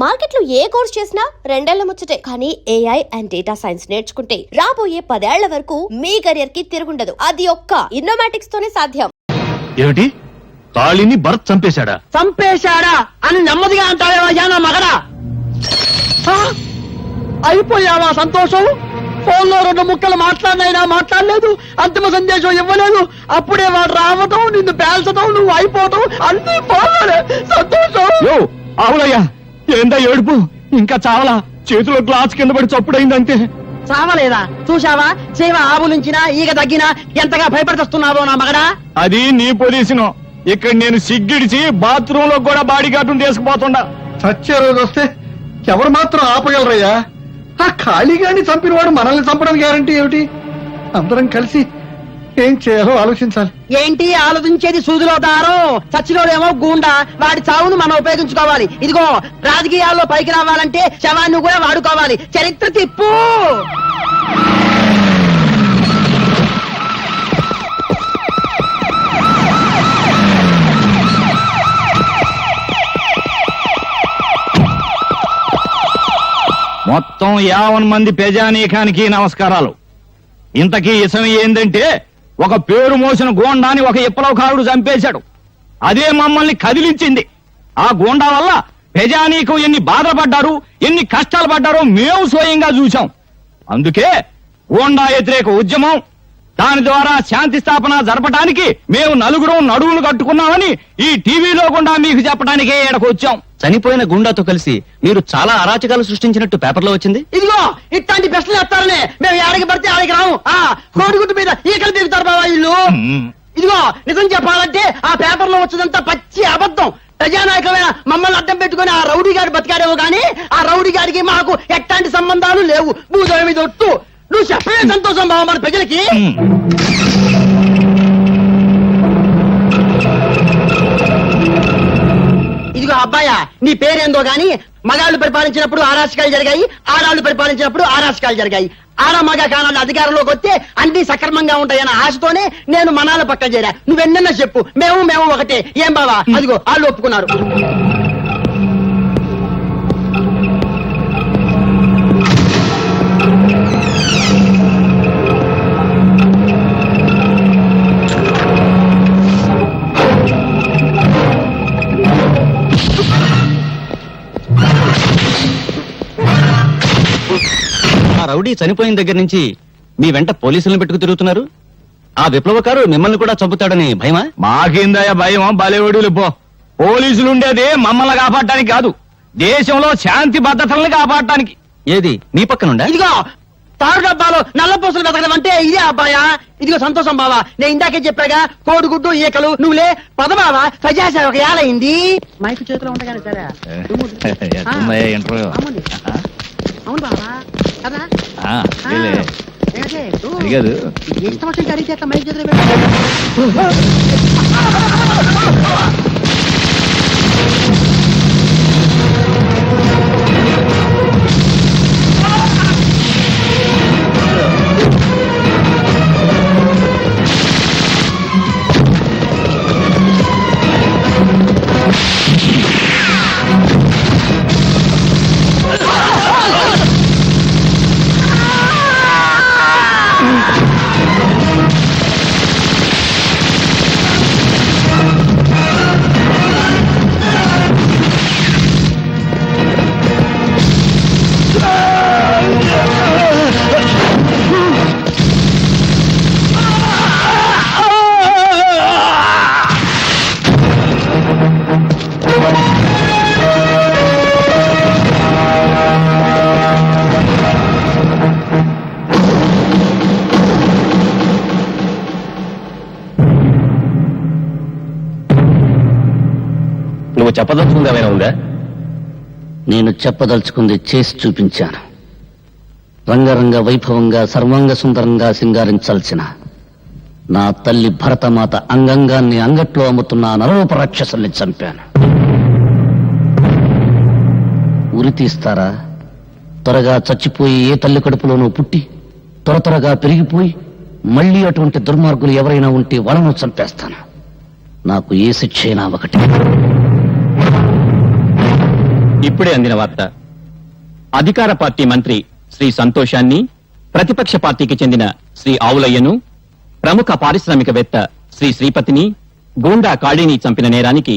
Market లో ఏ course చేసినా 2 ఏళ్ల ముచ్చటే. కానీ AI అండ్ డేటా సైన్స్ నేర్చుకుంటే రాబోయే 10 ఏళ్ల వరకు మీ కెరియర్ కి తిరుగుండదు. అది ఒక్క ఇన్నోమాటిక్స్ తోనే సాధ్యం. ఏమిటి? కాళీని భరత్ చంపేశాడా అని నెమ్మదిగా అంటావేవయ్యా నా మగడా? అయిపోయావా సంతోషం? ఫోన్లో 2 ముక్కలు మాట్లాడినైనా మాట్లాడలేదు, అంతిమ సందేశం ఇవ్వలేదు. అప్పుడే వాడు రావటం, నిన్ను పేల్చడం, నువ్వు అయిపోవటం అన్ని ఫోన్లోనే. సంతోషం. అవునయ్యా, ఏందా ఏడుపు? ఇంకా చావలా? చేతిలో గ్లాస్ కింద పడి చప్పుడైందంటే. చావలేదా? చూశావా? చేవ ఆవులించినా ఈగ తగ్గినా ఎంతగా భయపడుతున్నావో నా మగడా. అది నీ పొజిషన్. ఇక్కడ నేను సిగ్గిడిచి బాత్రూమ్ లో కూడా బాడీ గార్డును తీసుకుపోతుండా. చచ్చే రోజు వస్తే ఎవరు మాత్రం ఆపగలరయ్యా? ఆ ఖాళీగాని చంపిన వాడు మనల్ని చంపడం గ్యారంటీ ఏమిటి? అందరం కలిసి ఏం చేయాలో ఆలోచించాలి. ఏంటి ఆలోచించేది? సూదిలో దారం, చచ్చిలోనేమో గూండా. వాడి చావును మనం ఉపయోగించుకోవాలి. ఇదిగో రాజకీయాల్లో పైకి రావాలంటే శవాన్ని కూడా వాడుకోవాలి. చరిత్ర తిప్పు. మొత్తం 50 మంది ప్రజానీకానికి నమస్కారాలు. ఇంతకీ ఇసం ఏందంటే, ఒక పేరు మోసిన గోండాని ఒక విప్లవకారుడు చంపేశాడు. అదే మమ్మల్ని కదిలించింది. ఆ గోండా వల్ల ప్రజానీకం ఎన్ని బాధలు పడ్డారు, ఎన్ని కష్టాలు పడ్డారో మేము స్వయంగా చూశాం. అందుకే గోండా వ్యతిరేక ఉద్యమం, దాని ద్వారా శాంతి స్థాపన జరపడానికి మేము నలుగురం నడువులు కట్టుకున్నామని ఈ టీవీలో గుండా మీకు చెప్పడానికే ఎడకొచ్చాం. చనిపోయిన గుండాతో కలిసి మీరు చాలా అరాచకాలు సృష్టించినట్టు పేపర్లో వచ్చింది. ఇదిగో ఇట్లాంటి ప్రశ్నలు వేస్తారనే మేము ఏడకి పడితే ఆడికి రాము. కోడిగుడ్డు మీద ఈకలు దిగుతారు బాబా ఇల్లు. ఇదిగో నిజం చెప్పాలంటే ఆ పేపర్లో వచ్చినంత పచ్చి అబద్ధం. ప్రజానాయకమైన మమ్మల్ని అడ్డం పెట్టుకుని ఆ రౌడీ గారు బతికాడేమో గానీ ఆ రౌడీ గారికి మాకు ఎట్లాంటి సంబంధాలు లేవు. భూదేవి మీద ఒట్టు. నువ్వు చెప్పే సంతోషం బాబా మన ప్రజలకి. ఇదిగో అబ్బాయా, నీ పేరేందో గాని మగాళ్ళు పరిపాలించినప్పుడు ఆరాచకాలు జరిగాయి, ఆడాళ్ళు పరిపాలించినప్పుడు ఆరాచకాలు జరిగాయి. ఆడ మగ కానాలు అధికారంలోకి వస్తే అన్ని సక్రమంగా ఉంటాయన్న ఆశతోనే నేను మనాల పక్కన చేరా. నువ్వెన్నన్నా చెప్పు, మేము ఒకటే. ఏం బావా? అదిగో వాళ్ళు ఒప్పుకున్నారు. ఆ రౌడీ చనిపోయిన దగ్గర నుంచి మీ వెంట పోలీసులను పెట్టుకు తిరుగుతున్నారు. ఆ విప్లవకారు మిమ్మల్ని కూడా చంపుతాడని భయమా? మాకిందయ్య భయం. బలేవడులు పో. పోలీసులు ఉండేది మమ్మల్ని కాపాడటానికి కాదు, దేశంలో శాంతి భద్రతల్ని కాపాడటానికి. ఏది మీ పక్కనుండా? ఇదిగో తారు డబ్బాలో నల్ల పూసలు వెతకడం అంటే ఇదే అబ్బాయా. ఇదిగో సంతోషం బావా, నేను ఇందాకే చెప్పాగా కోడిగుడ్డు ఈకలు నువ్వులే పద బావా. ప్రజాసేవక ఏలైంది. మైకు చేతిలో ఉండగానే సరే. అవును బావా కదా. ఇష్టం వచ్చిన అడిగితే ఎట్లా మైక్ చేతిలో నువ్వు చెప్పదలుచుకుంది ఏమైనా ఉందా? నేను చెప్పదలుచుకుంది చేసి చూపించాను. రంగరంగ వైభవంగా సర్వాంగ సుందరంగా సింగారించాల్సిన నా తల్లి భరతమాత అంగంగాన్ని అంగట్లో అమ్ముతున్న నరరూప రాక్షసుల్ని చంపాను. ఉరి తీస్తారా? త్వరగా చచ్చిపోయి ఏ తల్లి కడుపులోనూ పుట్టి త్వరగా పెరిగిపోయి మళ్లీ అటువంటి దుర్మార్గులు ఎవరైనా ఉంటే వాళ్ళను చంపేస్తాను. నాకు ఏ శిక్ష అయినా ఒకటి. ఇప్పుడే అందిన వార్త. అధికార పార్టీ మంత్రి శ్రీ సంతోషాన్ని, ప్రతిపక్ష పార్టీకి చెందిన శ్రీ ఆవులయ్యను, ప్రముఖ పారిశ్రామికవేత్త శ్రీ శ్రీపతిని, గూండా కాళీని చంపిన నేరానికి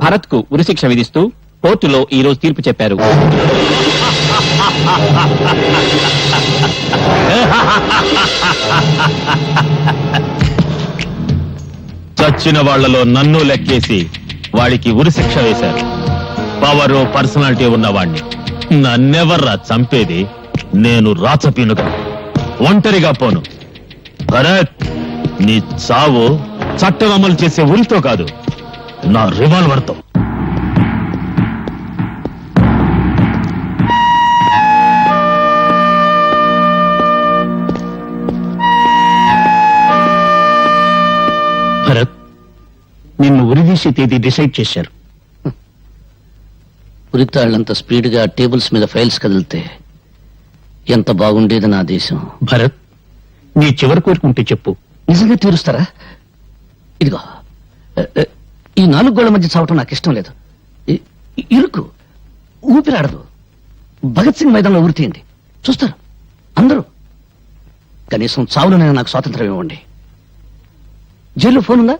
భరత్ కు ఉరిశిక్ష విధిస్తూ కోర్టులో ఈ రోజు తీర్పు చెప్పారు. చచ్చిన వాళ్లలో నన్ను లెక్కేసి వాడికి ఉరిశిక్ష వేశారు. పవరు పర్సనాలిటీ ఉన్నవాణ్ణి నన్నెవర్రా చంపేది? నేను రాచపీనుగా ఒంటరిగా పోను. భరత్, నీ చావు చట్టం అమలు చేసే ఉరితో కాదు, నా రివాల్వర్తో. భరత్, నిన్ను ఉరిదీసే తేదీ డిసైడ్ చేశారు. ఉరితాళ్లంత స్పీడ్గా టేబుల్స్ మీద ఫైల్స్ కదిలితే ఎంత బాగుండేది నా దేశం. భరత్, నీ చివరి కోరుకుంటే చెప్పు, నిజంగా తీరుస్తారా? ఇదిగో, ఈ 4 గోళ్ల మధ్య చావటం నాకు ఇష్టం లేదు. ఇరుకు, ఊపిరాడదు. భగత్ సింగ్ మైదానంలో ఉరి తీయండి, చూస్తారు అందరూ. కనీసం చావులోనైనా నాకు స్వాతంత్రం ఇవ్వండి. జైల్లో ఫోన్ ఉందా?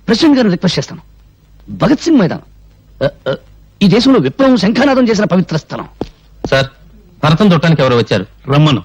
ప్రెసిడెంట్ గారిని రిక్వెస్ట్ చేస్తాను. భగత్ సింగ్ మైదానం ఈ దేశంలో విప్లవం శంఖానాదం చేసిన పవిత్ర స్థలం. సార్, భరతం చుట్టానికి ఎవరు వచ్చారు? రమ్మను.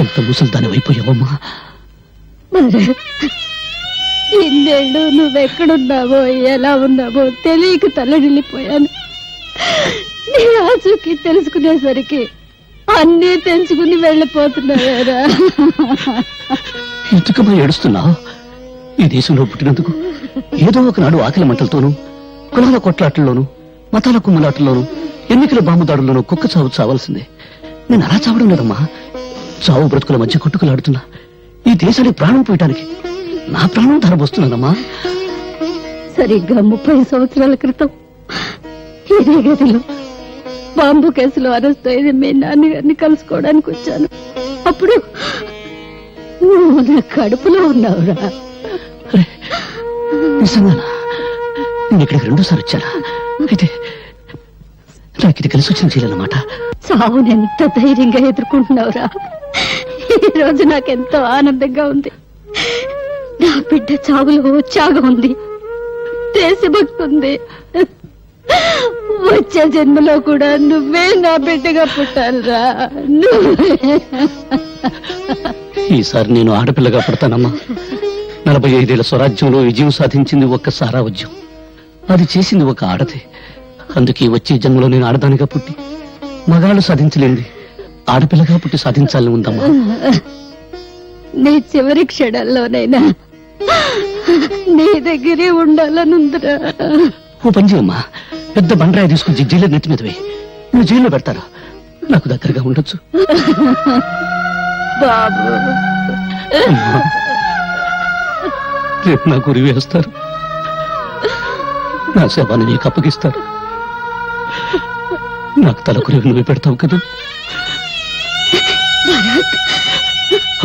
ఎంత ముసల్దాని అయిపోయావమ్మా. ఇన్నేళ్ళు నువ్వెక్కడున్నావో ఎలా ఉన్నావో తెలియక తల్లడిల్లిపోయాను. నీ ఆచూకి తెలుసుకునేసరికి అన్నీ తెంచుకుని వెళ్ళిపోతున్నావేరా. ఎందుకమ్మా ఏడుస్తున్నావు? ఈ దేశంలో పుట్టినందుకు ఏదో ఒకనాడు ఆకలి మంటలతోనూ, కులాల కొట్లాటల్లోనూ, మతాల కుమ్మలాటల్లోనూ, ఎన్నికల బాంబుదాడుల్లోనూ కుక్క చావు చావాల్సిందే. నేను అలా చావడం లేదమ్మా. చావు బ్రతుకుల మధ్య కొట్టుకులాడుతున్నా ఈ దేశానికి ప్రాణం పోయటానికి నా ప్రాణం ధరబోస్తున్నానమ్మా. సరిగ్గా 30 సంవత్సరాల క్రితం ఇదే గదిలో బాంబు కేసులో అరెస్ట్ అయిన మీ నాన్నగారిని కలుసుకోవడానికి వచ్చాను. అప్పుడు నువ్వు నా కడుపులో ఉన్నావురా. నిజంగానా? నేను ఇక్కడికి 2 సార్లు వచ్చానా? అయితే నాకు ఇది కలిసి వచ్చిన చేయాలన్నమాట. చావుని ఎంత ధైర్యంగా ఎదుర్కొంటున్నావురా. ఈ రోజు నాకెంతో ఆనందంగా ఉంది. నా బిడ్డ చావులో ఉత్సాహం ఉంది, దేశభక్తి ఉంది. వచ్చే జన్మలో కూడా నువ్వే నా బిడ్డగా పుట్టాలిరా. ఈసారి నేను ఆడపిల్లగా పుడతానమ్మా. 45 ఏళ్ల స్వరాజ్యంలో విజయం సాధించింది ఒక్క సారావజ్యం. అది చేసింది ఒక ఆడదే. అందుకే వచ్చే జన్మలో నేను ఆడదానిగా పుట్టి మగాళ్ళు సాధించలేండి ఆడపిల్లగా పుట్టి సాధించాలని ఉందమ్మా. నీ చివరి క్షణాల్లోనైనా నీ దగ్గరే ఉండాలనుందిరా. ఓ పని చేయమ్మా, పెద్ద బండరాయి తీసుకుని జైలు నెత్తి మీద వేయి. నువ్వు జైల్లో పెడతారా? నాకు దగ్గరగా ఉండొచ్చు. బాబు, అమ్మా, రేపు నాకు ఉరి వేస్తారు. నా శవాన్ని నీకు అప్పగిస్తారు. నాకు తలకు నువ్వు పెడతావు కదా.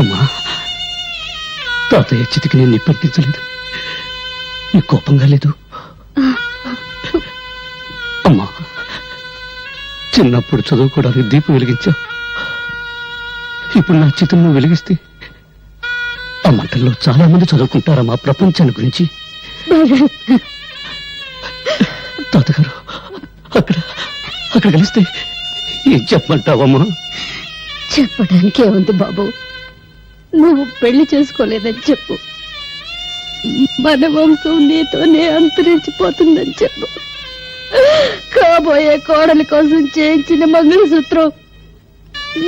అమ్మా, తాతయ్య చితికి నేను నిప్పర్పించలేదు. నీ కోపంగా లేదు? అమ్మా, చిన్నప్పుడు చదువుకోవడానికి దీపం వెలిగించావు. ఇప్పుడు నా చితంలో వెలిగిస్తే ఆ మంటల్లో చాలా మంది చదువుకుంటారమ్మా ప్రపంచాన్ని గురించి. తాతగారు అక్కడ కలిస్తే ఏం చెప్పమంటావమ్మా? చెప్పడానికే ఉంది బాబు. నువ్వు పెళ్లి చేసుకోలేదని చెప్పు. మన వంశం నీతోనే అంతరించిపోతుందని చెప్పు. కాబోయే కోడలి కోసం చేయించిన మంగళసూత్రం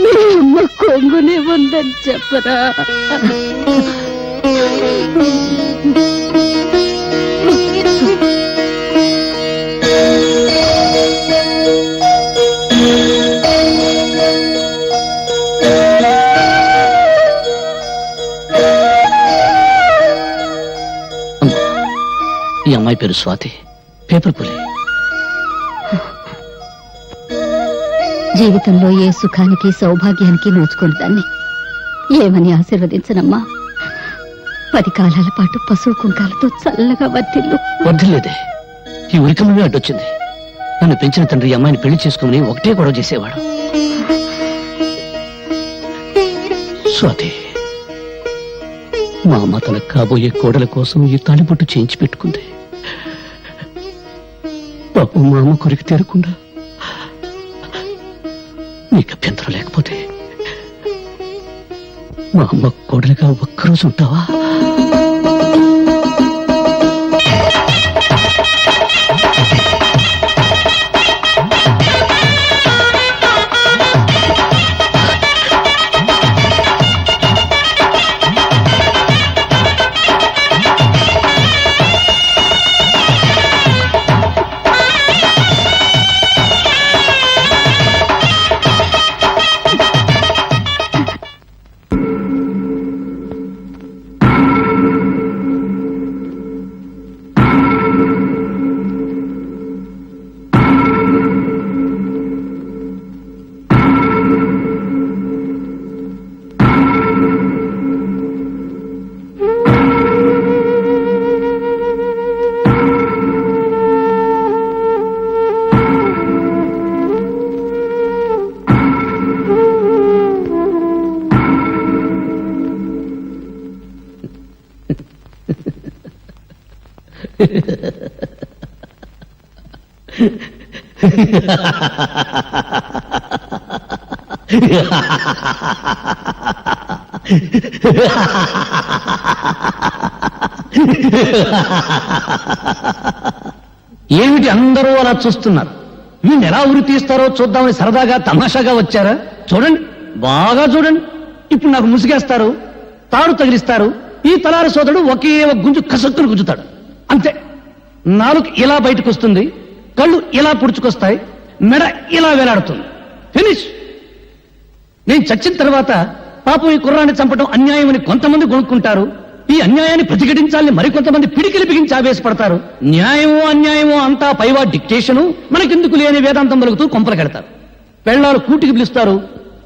మీ అమ్మ కొంగునే ఉందని చెప్పరా. ఈ అమ్మాయి పేరు స్వాతి, పేపర్ పులి. జీవితంలో ఏ సుఖానికి సౌభాగ్యానికి నోచుకుని దాన్ని ఏమని ఆశీర్వదించనమ్మా. 10 కాలాల పాటు పశువు కుంకాలతో చల్లగా వర్తిల్లు. వద్దులేదే, ఈ ఉరికమే అడ్డొచ్చింది. నన్ను పెంచిన తండ్రి ఈ అమ్మాయిని పెళ్లి చేసుకుని ఒకటే గొడవ చేసేవాడు. స్వాతి, మా అమ్మ తన కాబోయే కోడల కోసం ఈ తాళిబొట్టు చేయించి పెట్టుకుంది. పాపం మా అమ్మ కొరికి తీరకుండా నీకు అభ్యంతరం లేకపోతే మా అమ్మ కోడలిగా ఒక్కరోజు ఉంటావా? ఏమిటి అందరూ అలా చూస్తున్నారు? వీళ్ళు ఎలా ఉరి తీస్తారో చూద్దామని సరదాగా తమాషాగా వచ్చారా? చూడండి, బాగా చూడండి. ఇప్పుడు నాకు ముసిగేస్తారు, తాడు తగిలిస్తారు. ఈ తలారి సోదరుడు ఒకే ఒక గుంజు కసక్కును గుంజుతాడు, అంతే. నాలుగు ఇలా బయటకు వస్తుంది, కళ్ళు ఇలా పుడుచుకొస్తాయి, మెడ ఇలా వేలాడుతుంది. ఫినిష్. నేను చచ్చిన తర్వాత పాపం ఈ కుర్రాన్ని చంపడం అన్యాయమని కొంతమంది కొనుక్కుంటారు. ఈ అన్యాయాన్ని ప్రతిఘటించాలని మరికొంతమంది పిడికిలి బిగించి ఆవేశపడతారు. న్యాయమో అన్యాయమో అంతా పైవా డిక్టేషను, మనకెందుకు లేని వేదాంతం పలుకుతూ కొంపలు కడతారు. పెళ్ళాలు కూటికి పిలుస్తారు,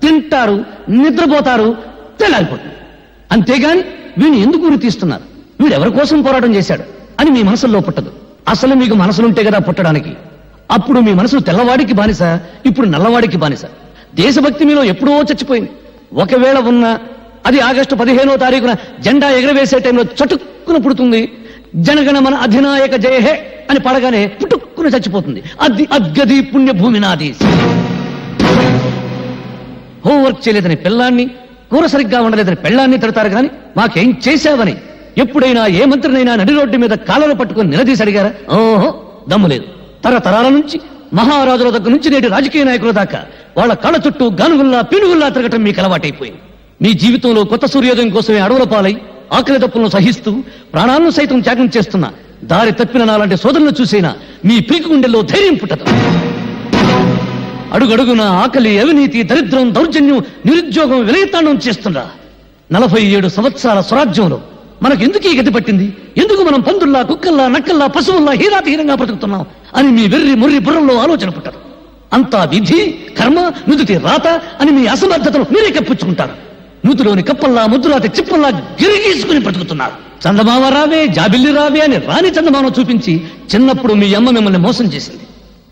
తింటారు, నిద్రపోతారు, తెల్లారిపోతుంది. అంతేగాని వీడిని ఎందుకు ఉరి తీస్తున్నారు, వీడెవరి కోసం పోరాటం చేశాడు అని మీ మనసులో పుట్టదు. అసలు మీకు మనసులుంటే కదా పుట్టడానికి. అప్పుడు మీ మనసు తెల్లవాడికి బానిస, ఇప్పుడు నల్లవాడికి బానిస. దేశభక్తి మీలో ఎప్పుడో చచ్చిపోయింది. ఒకవేళ ఉన్నా అది ఆగస్టు 15వ తారీఖున జెండా ఎగరవేసే టైంలో చటుక్కున పుడుతుంది. జనగణమన అధినాయక జయ హే అని పడగానే పుట్టుక్కున చచ్చిపోతుంది. అది అద్గది పుణ్యభూమి నాది. హోంవర్క్ చేయలేదని పిల్లాన్ని, కూర సరిగ్గా ఉండలేదని పెళ్ళాన్ని తిడతారు కానీ మాకేం చేశావని ఎప్పుడైనా ఏ మంత్రినైనా నడి రోడ్డు మీద కాళ్ళను పట్టుకుని నిలదీసి అడిగారా? ఓహో, దమ్ము లేదు. తరతరాల నుంచి మహారాజుల దగ్గర నుంచి నేటి రాజకీయ నాయకుల దాకా వాళ్ళ కళ్ళ చుట్టూ గానుగుల్లా పీనుగుల్లా తిరగటం మీకు అలవాటైపోయింది. మీ జీవితంలో కొత్త సూర్యోదయం కోసమే అడవుల పాలై ఆకలి దప్పులను సహిస్తూ ప్రాణాలను సైతం త్యాగం చేస్తున్న దారి తప్పిన నాలాంటి సోదరులను చూసైనా మీ పీకు గుండెల్లో ధైర్యం పుట్టదు. అడుగడుగున ఆకలి, అవినీతి, దరిద్రం, దౌర్జన్యం, నిరుద్యోగం విలయతాండం చేస్తున్నా 47 సంవత్సరాల స్వరాజ్యంలో మనకెందుకు ఈ గతి పట్టింది? ఎందుకు మనం పందుల్లా, కుక్కల్లా, నక్కల్లా, పశువుల్లా హీరాతిహీనంగా బ్రతుకుతున్నాం అని మీ వెర్రి ముర్రి బుర్రంలో ఆలోచన పుట్టదు. అంతా విధి, కర్మ, నుదుటి రాత అని మీ అసమర్థతను మీరే కప్పించుకుంటారు. నూతిలోని కప్పల్లా ముద్దురాత చిప్పల్లా గిరిగీసుకుని బ్రతుకుతున్నారు. చందమామ రావే, జాబిల్లి రావే అని రాని చందమామ చూపించి చిన్నప్పుడు మీ అమ్మ మిమ్మల్ని మోసం చేసింది.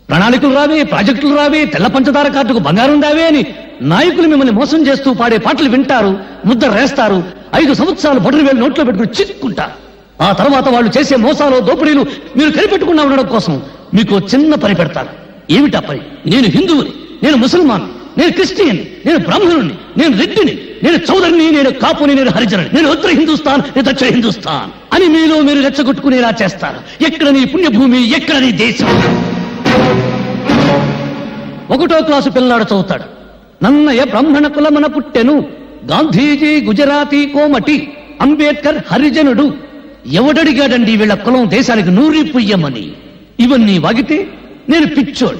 ప్రణాళికలు రావే, ప్రాజెక్టులు రావే, తెల్ల పంచదార కార్డుకు బంగారం రావే అని నాయకులు మిమ్మల్ని మోసం చేస్తూ పాడే పాటలు వింటారు, ముద్ర వేస్తారు. 5 సంవత్సరాలు బొటరు వేలు నోట్లో పెట్టుకుని చిక్కుంటారు. ఆ తర్వాత వాళ్ళు చేసే మోసాలు, దోపిడీలు మీరు కనిపెట్టుకున్నా ఉండడం కోసం మీకు చిన్న పని పెడతారు. ఏమిటా పని? నేను హిందువుని, నేను ముసల్మాన్, నేను క్రిస్టియన్, నేను బ్రాహ్మణుని, నేను రెడ్డిని, నేను చౌదరిని, నేను కాపుని, నేను హరిజనుని, నేను ఉత్తర హిందుస్థాన్, నేను దక్షిణ హిందుస్థాన్ అని మీలో మీరు రెచ్చగొట్టుకునేలా చేస్తారు. ఎక్కడ నీ పుణ్యభూమి, ఎక్కడ నీ దేశం? 1వ క్లాసు పిల్లాడు చదువుతాడు. నన్నయ బ్రాహ్మణ కులమన పుట్టెను, గాంధీజీ గుజరాతీ కోమటి, అంబేద్కర్ హరిజనుడు. ఎవడడిగాడండి వీళ్ళ కులం దేశానికి నూరి పుయ్యమని? ఇవన్నీ వాగితే నేను పిచ్చోడు.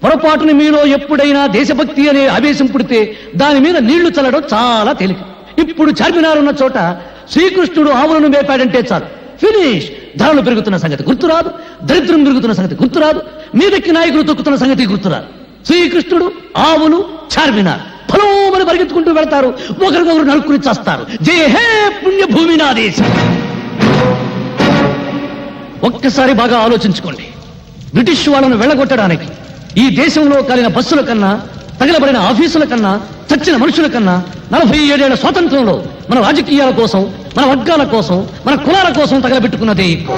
పొరపాటుని మీలో ఎప్పుడైనా దేశభక్తి అనే ఆవేశం పుడితే దాని మీద నీళ్లు చల్లడం చాలా తేలిక. ఇప్పుడు చార్మినార్ ఉన్న చోట శ్రీకృష్ణుడు ఆవులను మేపాడంటే చాలు, ఫినిష్. ధరలు పెరుగుతున్న సంగతి గుర్తురాదు, దరిద్రం పెరుగుతున్న సంగతి గుర్తురాదు, మీదకి నాయకులు తొక్కుతున్న సంగతి గుర్తురాదు. శ్రీకృష్ణుడు, ఆవులు, చార్మినార్ ఫలోమని పరిగెత్తుకుంటూ వెళ్తారు, ఒకరికొకరు నరుక్కుని చేస్తారు. జయ హే పుణ్యభూమి నా దేశం. ఒక్కసారి బాగా ఆలోచించుకోండి. బ్రిటిష్ వాళ్ళను వెళ్ళగొట్టడానికి ఈ దేశంలో కాలిన బస్సుల కన్నా, తగలబడిన ఆఫీసుల కన్నా, చచ్చిన మనుషుల కన్నా 47 ఏళ్ల స్వాతంత్రంలో మన రాజకీయాల కోసం, మన వర్గాల కోసం, మన కులాల కోసం తగలబెట్టుకున్నదే ఎక్కువ.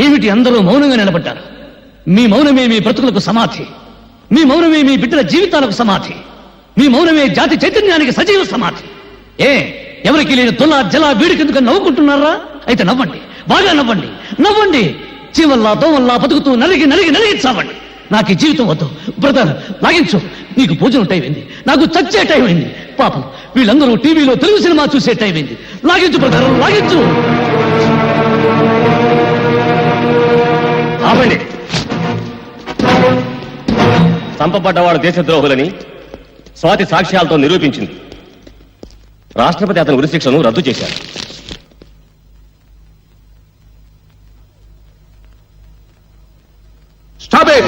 ఏమిటి అందరూ మౌనంగా నిలబడ్డారు? మీ మౌనమే మీ బ్రతుకులకు సమాధి, మీ మౌనమే మీ బిడ్డల జీవితాలకు సమాధి, మీ మౌనమే జాతి చైతన్యానికి సజీవ సమాధి. ఎవరికి లేని తొల జల వీడికెందుకు నవ్వుకుంటున్నారా? అయితే నవ్వండి, బాగా నవ్వండి, నవ్వండి. చీవల్లా దోవల్లా బతుకుతూ నలిగి నలిగి నలిగి చావండి. నాకు ఈ జీవితం వద్దు. బ్రదర్ లాగించు, నీకు భోజనం టైం అయింది, నాకు చచ్చే టైం అయింది. పాపం వీళ్ళందరూ టీవీలో తెలుగు సినిమా చూసే టైం అయింది. లాగించు బ్రదర్, లాగించు. ఆపండి. చంపబడ్డవాడు దేశద్రోహులని స్వాతి సాక్ష్యాలతో నిరూపించింది. రాష్ట్రపతి అతని ఉరిశిక్షను రద్దు చేశారు. Stop it!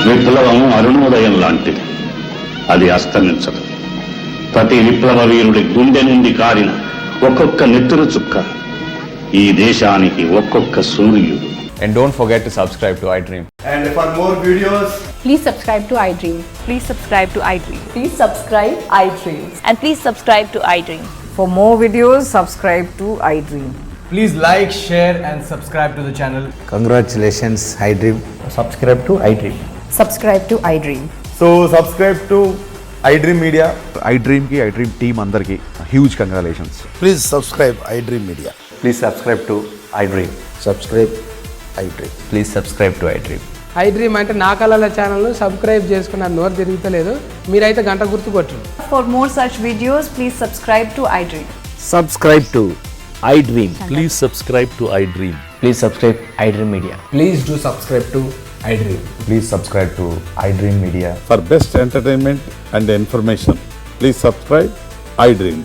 విప్లవం అరుణోదయం లాంటిది. అది అస్తమించదు. ప్రతి విప్లవ వీరుడి గుండె నుండి కారిన ఒక్కొక్క నెత్తురు చుక్క ఈ దేశానికి ఒక్కొక్క సూర్యుడు. And don't forget to subscribe to iDream. And for more videos, please subscribe to iDream. Please subscribe to iDream. Please subscribe iDream. And please subscribe to iDream. For more videos, subscribe to iDream. Please like, share, and subscribe to the channel. Congratulations iDream. Subscribe to iDream. Subscribe to iDream. So subscribe to iDream Media. iDream కి iDream team అందరికి huge congratulations. Please subscribe iDream media. Please subscribe to iDream. Subscribe iDream. Please subscribe to iDream. iDream అంటే నా కళల channel subscribe చేసుకున్న నోరు తిరుగుతలేదు. మీరైతే గంట గుర్తు కొట్టండి. For more such videos, please subscribe to iDream. Subscribe to iDream. Please subscribe to iDream. Please subscribe iDream Media. Please do subscribe to iDream. Please subscribe to iDream Media. For best entertainment and information please subscribe iDream.